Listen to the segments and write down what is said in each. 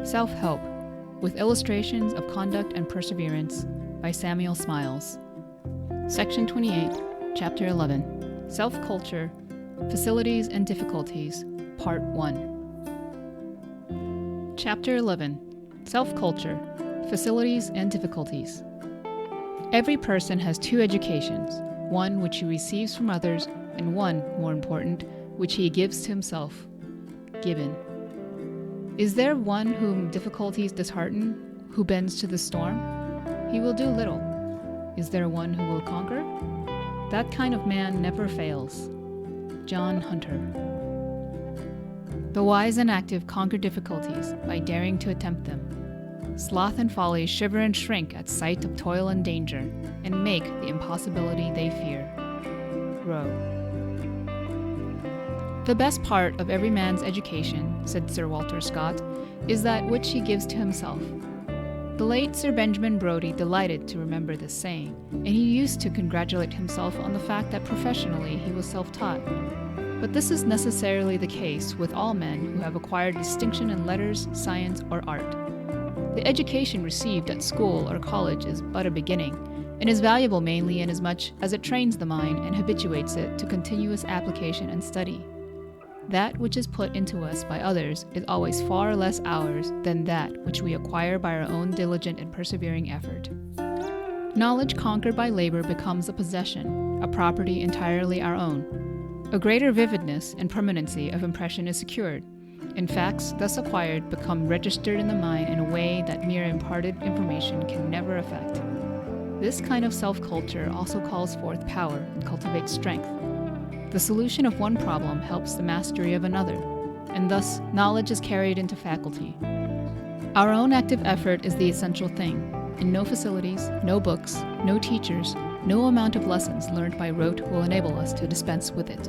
Self-Help, with illustrations of conduct and perseverance, by Samuel Smiles. Section 28, Chapter 11, Self-Culture, Facilities and Difficulties, Part 1. Chapter 11, Self-Culture, Facilities and Difficulties. Every person has two educations, one which he receives from others, and one, more important, which he gives to himself. Gibbon. Is there one whom difficulties dishearten, who bends to the storm? He will do little. Is there one who will conquer? That kind of man never fails. John Hunter. The wise and active conquer difficulties by daring to attempt them. Sloth and folly shiver and shrink at sight of toil and danger, and make the impossibility they fear. Rowe. The best part of every man's education, said Sir Walter Scott, is that which he gives to himself. The late Sir Benjamin Brodie delighted to remember this saying, and he used to congratulate himself on the fact that professionally he was self-taught. But this is necessarily the case with all men who have acquired distinction in letters, science, or art. The education received at school or college is but a beginning, and is valuable mainly inasmuch as it trains the mind and habituates it to continuous application and study. That which is put into us by others is always far less ours than that which we acquire by our own diligent and persevering effort. Knowledge conquered by labor becomes a possession, a property entirely our own. A greater vividness and permanency of impression is secured, and facts thus acquired become registered in the mind in a way that mere imparted information can never effect. This kind of self-culture also calls forth power and cultivates strength. The solution of one problem helps the mastery of another, and thus knowledge is carried into faculty. Our own active effort is the essential thing, and no facilities, no books, no teachers, no amount of lessons learned by rote will enable us to dispense with it.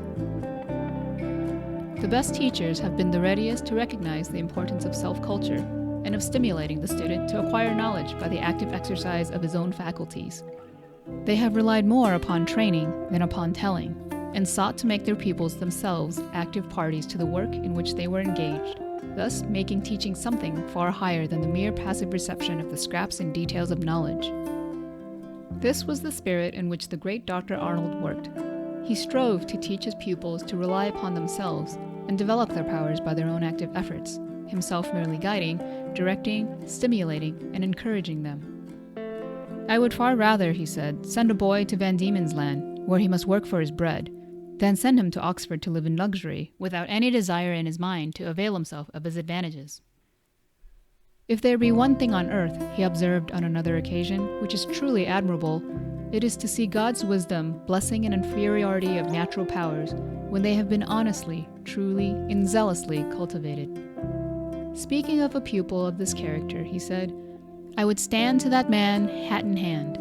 The best teachers have been the readiest to recognize the importance of self-culture and of stimulating the student to acquire knowledge by the active exercise of his own faculties. They have relied more upon training than upon telling, and sought to make their pupils themselves active parties to the work in which they were engaged, thus making teaching something far higher than the mere passive reception of the scraps and details of knowledge. This was the spirit in which the great Dr. Arnold worked. He strove to teach his pupils to rely upon themselves and develop their powers by their own active efforts, himself merely guiding, directing, stimulating, and encouraging them. I would far rather, he said, send a boy to Van Diemen's Land, where he must work for his bread, than send him to Oxford to live in luxury, without any desire in his mind to avail himself of his advantages. If there be one thing on earth, he observed on another occasion, which is truly admirable, it is to see God's wisdom blessing an inferiority of natural powers when they have been honestly, truly, and zealously cultivated. Speaking of a pupil of this character, he said, I would stand to that man hat in hand.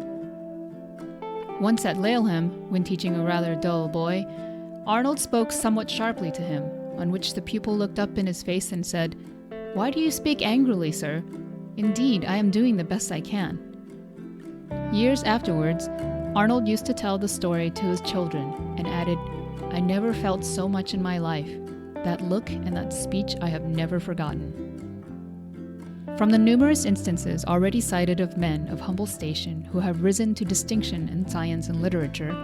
Once at Laleham, when teaching a rather dull boy, Arnold spoke somewhat sharply to him, on which the pupil looked up in his face and said, Why do you speak angrily, sir? Indeed, I am doing the best I can. Years afterwards, Arnold used to tell the story to his children, and added, I never felt so much in my life. That look and that speech I have never forgotten. From the numerous instances already cited of men of humble station who have risen to distinction in science and literature,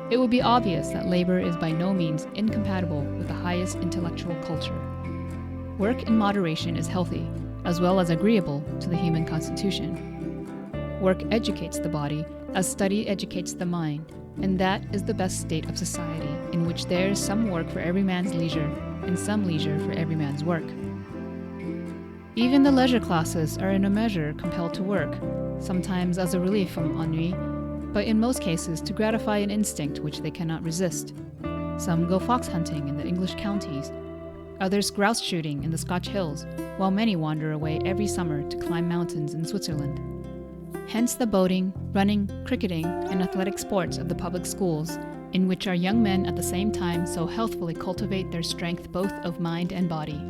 it would be obvious that labor is by no means incompatible with the highest intellectual culture. Work in moderation is healthy, as well as agreeable to the human constitution. Work educates the body, as study educates the mind, and that is the best state of society, in which there is some work for every man's leisure, and some leisure for every man's work. Even the leisure classes are in a measure compelled to work, sometimes as a relief from ennui, but in most cases to gratify an instinct which they cannot resist. Some go fox hunting in the English counties, others grouse shooting in the Scotch hills, while many wander away every summer to climb mountains in Switzerland. Hence the boating, running, cricketing, and athletic sports of the public schools, in which our young men at the same time so healthfully cultivate their strength both of mind and body.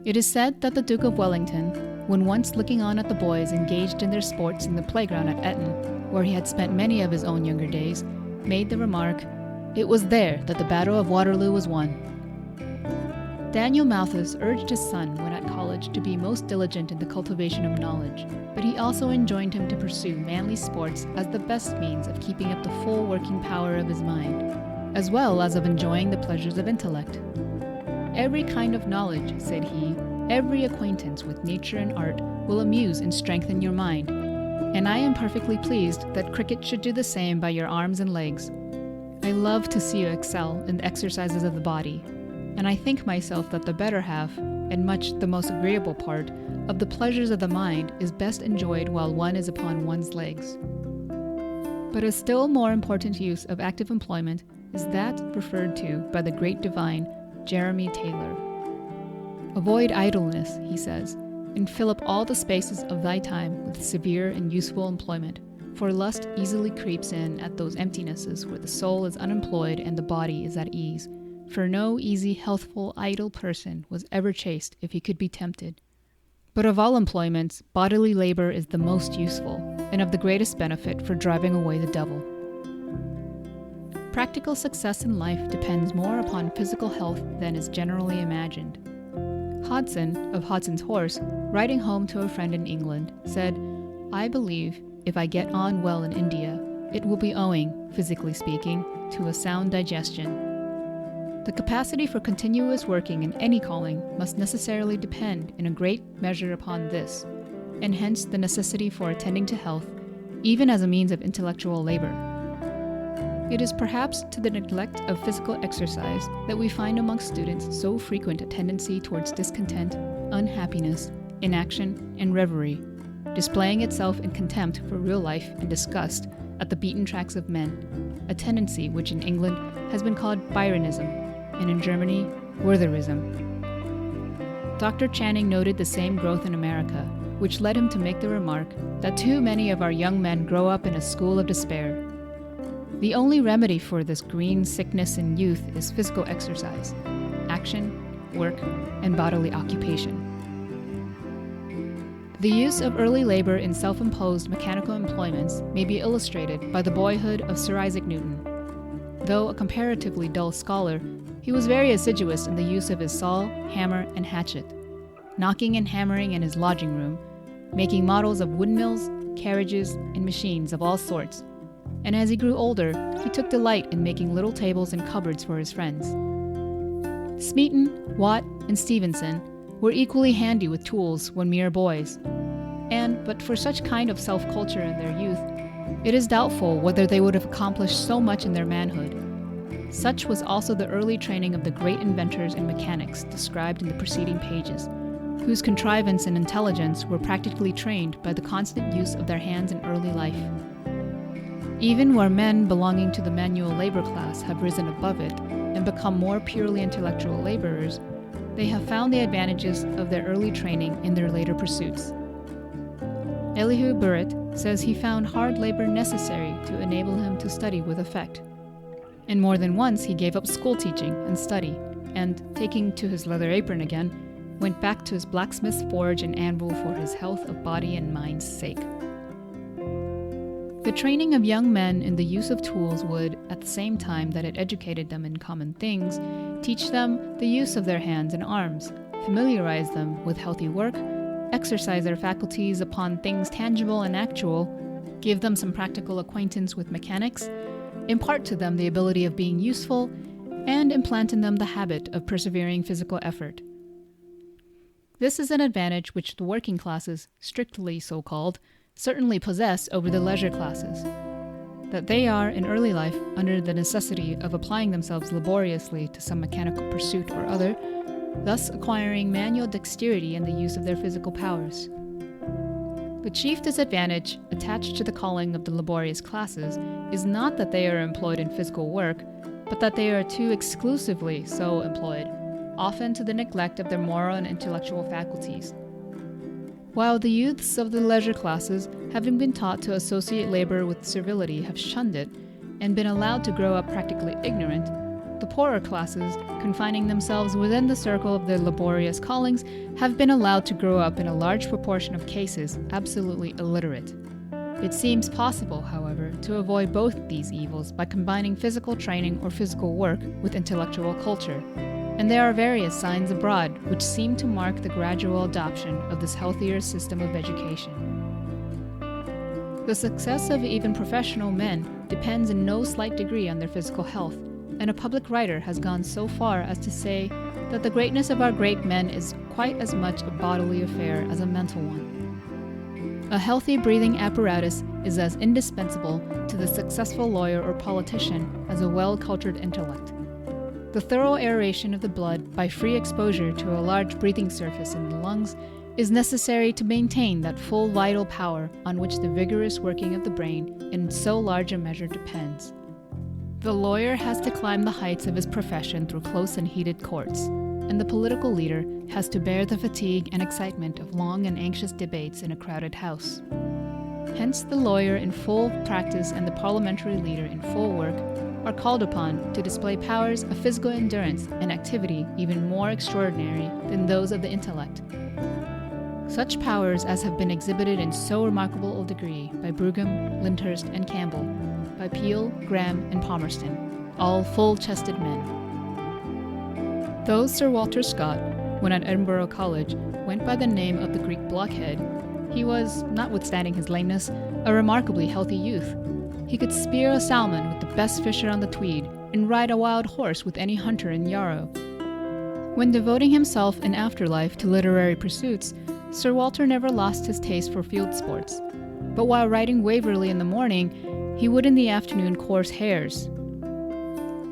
It is said that the Duke of Wellington, when once looking on at the boys engaged in their sports in the playground at Eton, where he had spent many of his own younger days, made the remark, "It was there that the Battle of Waterloo was won." Daniel Malthus urged his son when at college encouraged to be most diligent in the cultivation of knowledge, but he also enjoined him to pursue manly sports as the best means of keeping up the full working power of his mind, as well as of enjoying the pleasures of intellect. "Every kind of knowledge," said he, "every acquaintance with nature and art will amuse and strengthen your mind, and I am perfectly pleased that cricket should do the same by your arms and legs. I love to see you excel in the exercises of the body, and I think myself that the better half, and much the most agreeable part, of the pleasures of the mind is best enjoyed while one is upon one's legs." But a still more important use of active employment is that referred to by the great divine Jeremy Taylor. "Avoid idleness," he says, "and fill up all the spaces of thy time with severe and useful employment, for lust easily creeps in at those emptinesses where the soul is unemployed and the body is at ease. For no easy, healthful, idle person was ever chaste if he could be tempted. But of all employments, bodily labor is the most useful, and of the greatest benefit for driving away the devil." Practical success in life depends more upon physical health than is generally imagined. Hodson, of Hodson's Horse, writing home to a friend in England, said, "I believe, if I get on well in India, it will be owing, physically speaking, to a sound digestion." The capacity for continuous working in any calling must necessarily depend in a great measure upon this, and hence the necessity for attending to health, even as a means of intellectual labor. It is perhaps to the neglect of physical exercise that we find amongst students so frequent a tendency towards discontent, unhappiness, inaction, and reverie, displaying itself in contempt for real life and disgust at the beaten tracks of men, a tendency which in England has been called Byronism, and in Germany, Wertherism. Dr. Channing noted the same growth in America, which led him to make the remark that too many of our young men grow up in a school of despair. The only remedy for this green sickness in youth is physical exercise, action, work, and bodily occupation. The use of early labor in self-imposed mechanical employments may be illustrated by the boyhood of Sir Isaac Newton. Though a comparatively dull scholar, he was very assiduous in the use of his saw, hammer, and hatchet, knocking and hammering in his lodging room, making models of windmills, carriages, and machines of all sorts, and as he grew older, he took delight in making little tables and cupboards for his friends. Smeaton, Watt, and Stevenson were equally handy with tools when mere boys, and but for such kind of self-culture in their youth, it is doubtful whether they would have accomplished so much in their manhood. Such was also the early training of the great inventors and mechanics described in the preceding pages, whose contrivance and intelligence were practically trained by the constant use of their hands in early life. Even where men belonging to the manual labor class have risen above it and become more purely intellectual laborers, they have found the advantages of their early training in their later pursuits. Elihu Burritt says he found hard labor necessary to enable him to study with effect. And more than once he gave up school teaching and study, and, taking to his leather apron again, went back to his blacksmith's forge and anvil for his health of body and mind's sake. The training of young men in the use of tools would, at the same time that it educated them in common things, teach them the use of their hands and arms, familiarize them with healthy work, exercise their faculties upon things tangible and actual, give them some practical acquaintance with mechanics, impart to them the ability of being useful, and implant in them the habit of persevering physical effort. This is an advantage which the working classes, strictly so called, certainly possess over the leisure classes, that they are in early life under the necessity of applying themselves laboriously to some mechanical pursuit or other, thus acquiring manual dexterity in the use of their physical powers. The chief disadvantage attached to the calling of the laborious classes is not that they are employed in physical work, but that they are too exclusively so employed, often to the neglect of their moral and intellectual faculties. While the youths of the leisure classes, having been taught to associate labor with servility, have shunned it, and been allowed to grow up practically ignorant, the poorer classes, confining themselves within the circle of their laborious callings, have been allowed to grow up in a large proportion of cases absolutely illiterate. It seems possible, however, to avoid both these evils by combining physical training or physical work with intellectual culture, and there are various signs abroad which seem to mark the gradual adoption of this healthier system of education. The success of even professional men depends in no slight degree on their physical health, and a public writer has gone so far as to say that the greatness of our great men is quite as much a bodily affair as a mental one. A healthy breathing apparatus is as indispensable to the successful lawyer or politician as a well-cultured intellect. The thorough aeration of the blood by free exposure to a large breathing surface in the lungs is necessary to maintain that full vital power on which the vigorous working of the brain in so large a measure depends. The lawyer has to climb the heights of his profession through close and heated courts, and the political leader has to bear the fatigue and excitement of long and anxious debates in a crowded house. Hence, the lawyer in full practice and the parliamentary leader in full work are called upon to display powers of physical endurance and activity even more extraordinary than those of the intellect. Such powers as have been exhibited in so remarkable a degree by Brougham, Lyndhurst, and Campbell, by Peel, Graham, and Palmerston, all full-chested men. Though Sir Walter Scott, when at Edinburgh College, went by the name of the Greek blockhead, he was, notwithstanding his lameness, a remarkably healthy youth. He could spear a salmon with the best fisher on the Tweed, and ride a wild horse with any hunter in Yarrow. When devoting himself in afterlife to literary pursuits, Sir Walter never lost his taste for field sports, but while riding Waverley in the morning, he would in the afternoon course hares.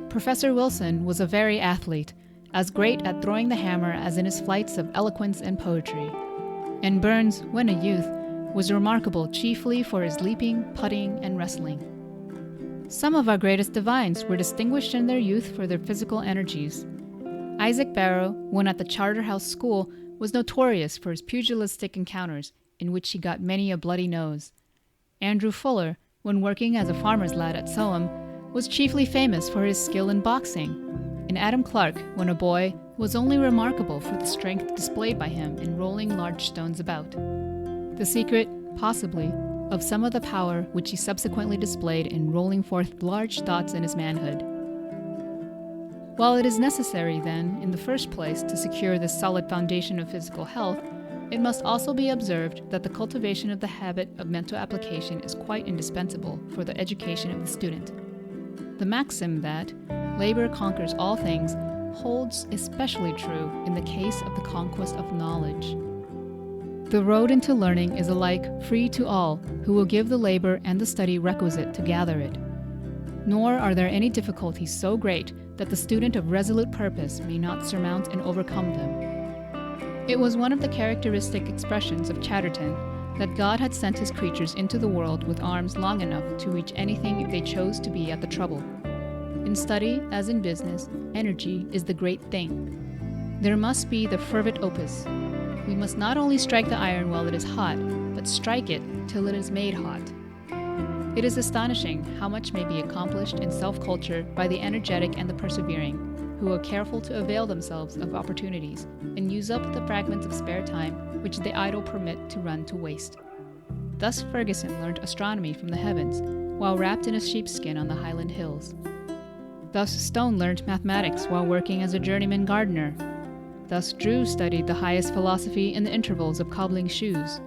Professor Wilson was a very athlete, as great at throwing the hammer as in his flights of eloquence and poetry. And Burns, when a youth, was remarkable chiefly for his leaping, putting, and wrestling. Some of our greatest divines were distinguished in their youth for their physical energies. Isaac Barrow, when at the Charterhouse School, was notorious for his pugilistic encounters, in which he got many a bloody nose. Andrew Fuller, when working as a farmer's lad at Soham, was chiefly famous for his skill in boxing, and Adam Clark, when a boy, was only remarkable for the strength displayed by him in rolling large stones about. The secret, possibly, of some of the power which he subsequently displayed in rolling forth large thoughts in his manhood. While it is necessary, then, in the first place, to secure this solid foundation of physical health, it must also be observed that the cultivation of the habit of mental application is quite indispensable for the education of the student. The maxim that labor conquers all things holds especially true in the case of the conquest of knowledge. The road into learning is alike free to all who will give the labor and the study requisite to gather it. Nor are there any difficulties so great that the student of resolute purpose may not surmount and overcome them. It was one of the characteristic expressions of Chatterton that God had sent his creatures into the world with arms long enough to reach anything if they chose to be at the trouble. In study, as in business, energy is the great thing. There must be the fervid opus. We must not only strike the iron while it is hot, but strike it till it is made hot. It is astonishing how much may be accomplished in self-culture by the energetic and the persevering, who are careful to avail themselves of opportunities and use up the fragments of spare time which the idle permit to run to waste. Thus Ferguson learnt astronomy from the heavens, while wrapped in a sheepskin on the Highland hills. Thus Stone learnt mathematics while working as a journeyman gardener. Thus Drew studied the highest philosophy in the intervals of cobbling shoes.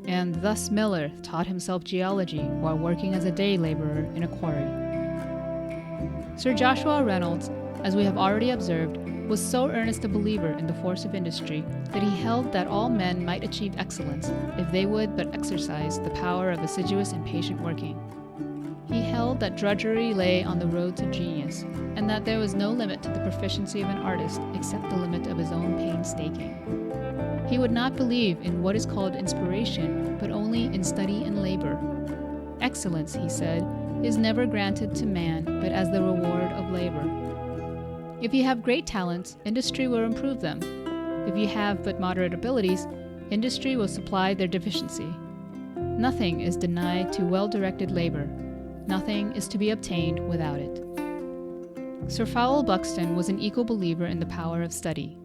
And thus Miller taught himself geology while working as a day laborer in a quarry. Sir Joshua Reynolds, as we have already observed, was so earnest a believer in the force of industry that he held that all men might achieve excellence if they would but exercise the power of assiduous and patient working. He held that drudgery lay on the road to genius, and that there was no limit to the proficiency of an artist except the limit of his own painstaking. He would not believe in what is called inspiration, but only in study and labor. Excellence, he said, is never granted to man, but as the reward of labor. If you have great talents, industry will improve them. If you have but moderate abilities, industry will supply their deficiency. Nothing is denied to well-directed labor. Nothing is to be obtained without it. Sir Fowell Buxton was an equal believer in the power of study,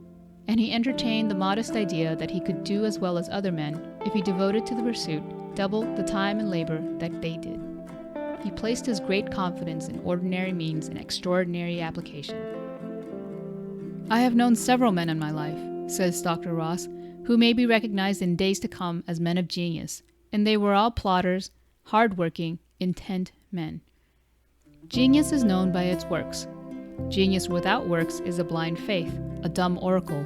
and he entertained the modest idea that he could do as well as other men if he devoted to the pursuit double the time and labor that they did. He placed his great confidence in ordinary means and extraordinary application. I have known several men in my life, says Dr. Ross, who may be recognized in days to come as men of genius, and they were all plodders, hard-working, intent men. Genius is known by its works. Genius without works is a blind faith, a dumb oracle.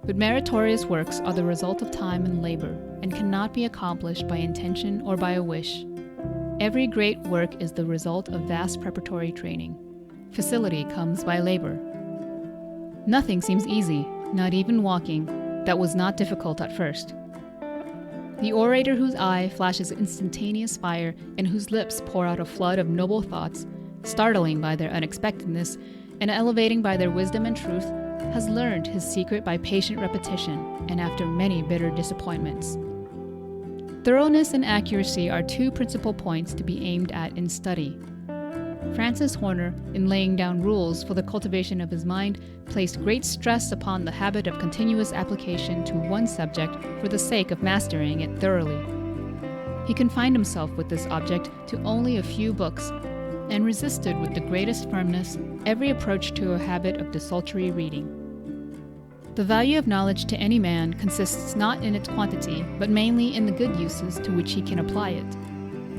But meritorious works are the result of time and labor, and cannot be accomplished by intention or by a wish. Every great work is the result of vast preparatory training. Facility comes by labor. Nothing seems easy, not even walking, that was not difficult at first. The orator whose eye flashes instantaneous fire and whose lips pour out a flood of noble thoughts, startling by their unexpectedness and elevating by their wisdom and truth, has learned his secret by patient repetition and after many bitter disappointments. Thoroughness and accuracy are two principal points to be aimed at in study. Francis Horner, in laying down rules for the cultivation of his mind, placed great stress upon the habit of continuous application to one subject for the sake of mastering it thoroughly. He confined himself with this object to only a few books, and resisted with the greatest firmness every approach to a habit of desultory reading. The value of knowledge to any man consists not in its quantity, but mainly in the good uses to which he can apply it.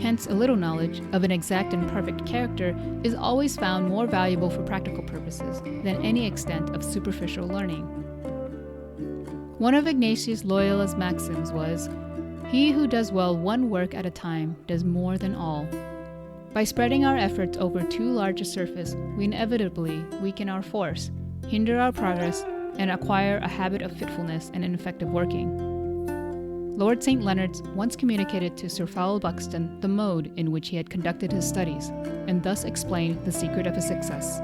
Hence, a little knowledge of an exact and perfect character is always found more valuable for practical purposes than any extent of superficial learning. One of Ignatius Loyola's maxims was, "He who does well one work at a time does more than all." By spreading our efforts over too large a surface, we inevitably weaken our force, hinder our progress, and acquire a habit of fitfulness and ineffective working. Lord St. Leonards once communicated to Sir Fowell Buxton the mode in which he had conducted his studies, and thus explained the secret of his success.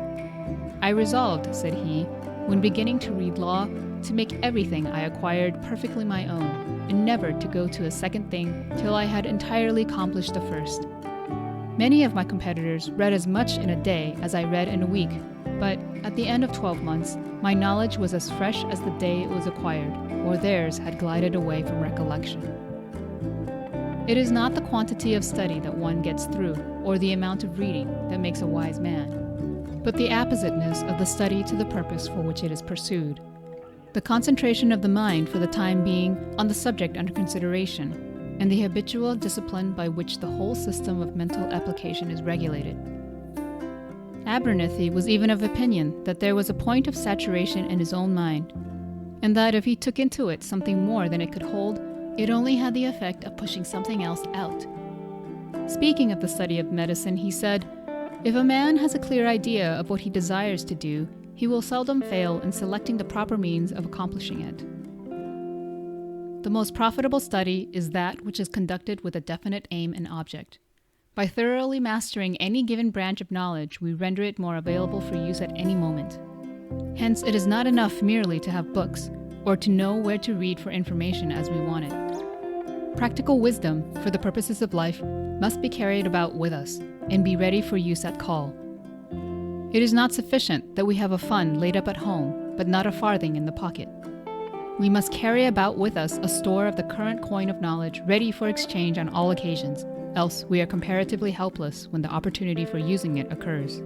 "I resolved," said he, "when beginning to read law, to make everything I acquired perfectly my own, and never to go to a second thing till I had entirely accomplished the first. Many of my competitors read as much in a day as I read in a week, but at the end of 12 months, my knowledge was as fresh as the day it was acquired, or theirs had glided away from recollection." It is not the quantity of study that one gets through, or the amount of reading, that makes a wise man, but the appositeness of the study to the purpose for which it is pursued, the concentration of the mind for the time being on the subject under consideration, and the habitual discipline by which the whole system of mental application is regulated. Abernethy was even of opinion that there was a point of saturation in his own mind, and that if he took into it something more than it could hold, it only had the effect of pushing something else out. Speaking of the study of medicine, he said, "If a man has a clear idea of what he desires to do, he will seldom fail in selecting the proper means of accomplishing it." The most profitable study is that which is conducted with a definite aim and object. By thoroughly mastering any given branch of knowledge, we render it more available for use at any moment. Hence, it is not enough merely to have books, or to know where to read for information as we want it. Practical wisdom, for the purposes of life, must be carried about with us, and be ready for use at call. It is not sufficient that we have a fund laid up at home, but not a farthing in the pocket. We must carry about with us a store of the current coin of knowledge ready for exchange on all occasions, else we are comparatively helpless when the opportunity for using it occurs.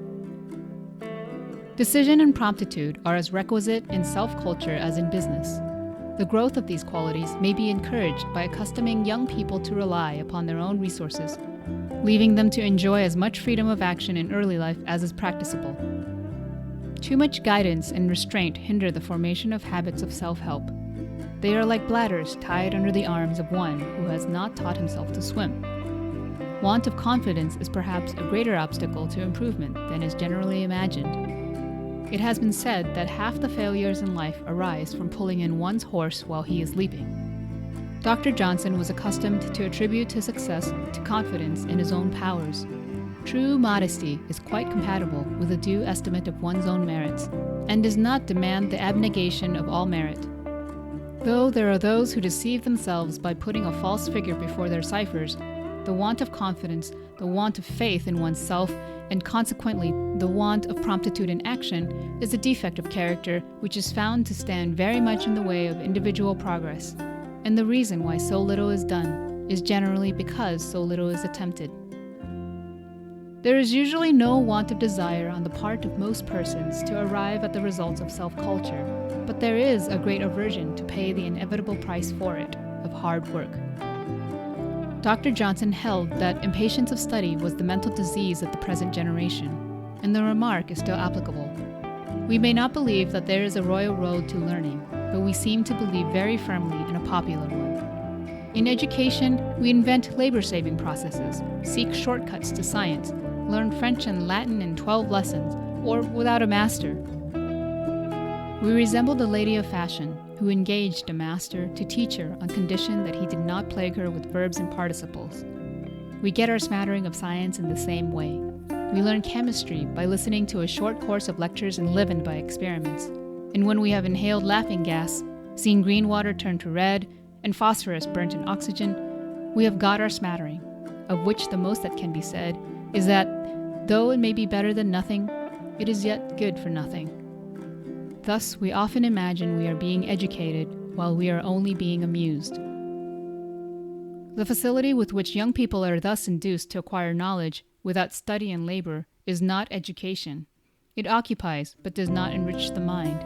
Decision and promptitude are as requisite in self-culture as in business. The growth of these qualities may be encouraged by accustoming young people to rely upon their own resources, leaving them to enjoy as much freedom of action in early life as is practicable. Too much guidance and restraint hinder the formation of habits of self-help. They are like bladders tied under the arms of one who has not taught himself to swim. Want of confidence is perhaps a greater obstacle to improvement than is generally imagined. It has been said that half the failures in life arise from pulling in one's horse while he is leaping. Dr. Johnson was accustomed to attribute his success to confidence in his own powers. True modesty is quite compatible with a due estimate of one's own merits, and does not demand the abnegation of all merit. Though there are those who deceive themselves by putting a false figure before their ciphers, the want of confidence, the want of faith in oneself, and consequently the want of promptitude in action, is a defect of character which is found to stand very much in the way of individual progress, and the reason why so little is done is generally because so little is attempted. There is usually no want of desire on the part of most persons to arrive at the results of self-culture, but there is a great aversion to pay the inevitable price for it, of hard work. Dr. Johnson held that impatience of study was the mental disease of the present generation, and the remark is still applicable. We may not believe that there is a royal road to learning, but we seem to believe very firmly in a popular one. In education, we invent labor-saving processes, seek shortcuts to science, learn French and Latin in 12 lessons, or without a master. We resemble the lady of fashion, who engaged a master to teach her on condition that he did not plague her with verbs and participles. We get our smattering of science in the same way. We learn chemistry by listening to a short course of lectures and leavened by experiments. And when we have inhaled laughing gas, seen green water turn to red, and phosphorus burnt in oxygen, we have got our smattering, of which the most that can be said is that, though it may be better than nothing, it is yet good for nothing. Thus, we often imagine we are being educated while we are only being amused. The facility with which young people are thus induced to acquire knowledge without study and labor is not education. It occupies, but does not enrich the mind.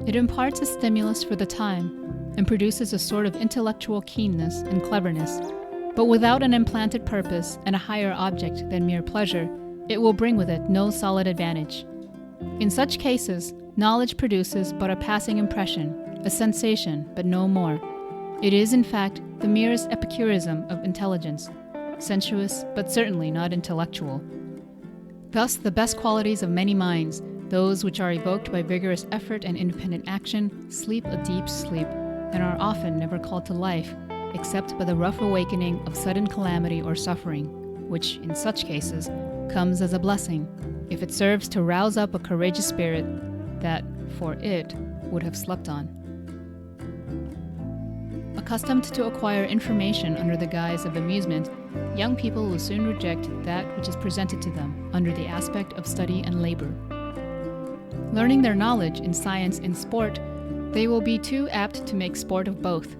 It imparts a stimulus for the time and produces a sort of intellectual keenness and cleverness, but without an implanted purpose and a higher object than mere pleasure, it will bring with it no solid advantage. In such cases, knowledge produces but a passing impression, a sensation, but no more. It is, in fact, the merest epicurism of intelligence, sensuous, but certainly not intellectual. Thus, the best qualities of many minds, those which are evoked by vigorous effort and independent action, sleep a deep sleep, and are often never called to life, except by the rough awakening of sudden calamity or suffering, which, in such cases, comes as a blessing, if it serves to rouse up a courageous spirit that, for it, would have slept on. Accustomed to acquire information under the guise of amusement, young people will soon reject that which is presented to them under the aspect of study and labor. Learning their knowledge in science and sport, they will be too apt to make sport of both,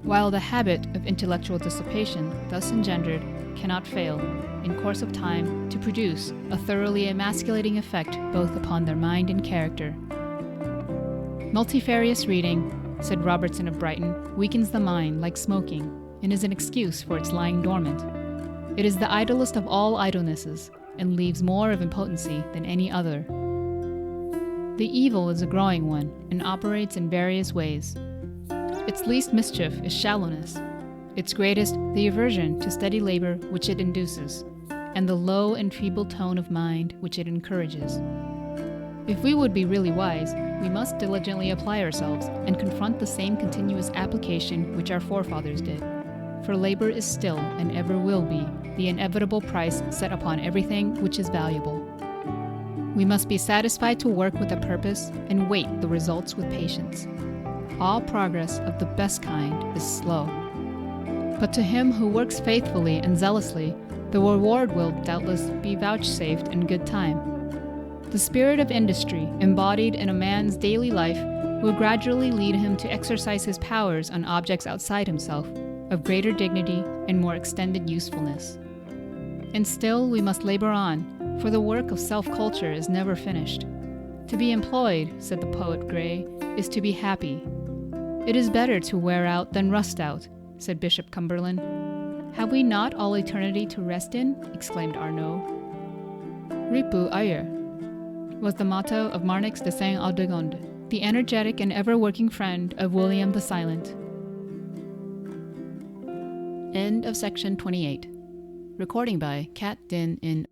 while the habit of intellectual dissipation thus engendered cannot fail, in course of time, to produce a thoroughly emasculating effect both upon their mind and character. Multifarious reading, said Robertson of Brighton, weakens the mind like smoking, and is an excuse for its lying dormant. It is the idlest of all idlenesses, and leaves more of impotency than any other. The evil is a growing one, and operates in various ways. Its least mischief is shallowness, its greatest the aversion to steady labor which it induces, and the low and feeble tone of mind which it encourages. If we would be really wise, we must diligently apply ourselves and confront the same continuous application which our forefathers did. For labor is still, and ever will be, the inevitable price set upon everything which is valuable. We must be satisfied to work with a purpose and wait the results with patience. All progress of the best kind is slow. But to him who works faithfully and zealously, the reward will doubtless be vouchsafed in good time. The spirit of industry, embodied in a man's daily life, will gradually lead him to exercise his powers on objects outside himself, of greater dignity and more extended usefulness. And still we must labor on, for the work of self-culture is never finished. To be employed, said the poet Gray, is to be happy. It is better to wear out than rust out, said Bishop Cumberland. Have we not all eternity to rest in? Exclaimed Arnaud. Ripu ayer was the motto of Marnix de Saint-Aldegonde, the energetic and ever-working friend of William the Silent. End of section 28. Recording by Kat Din in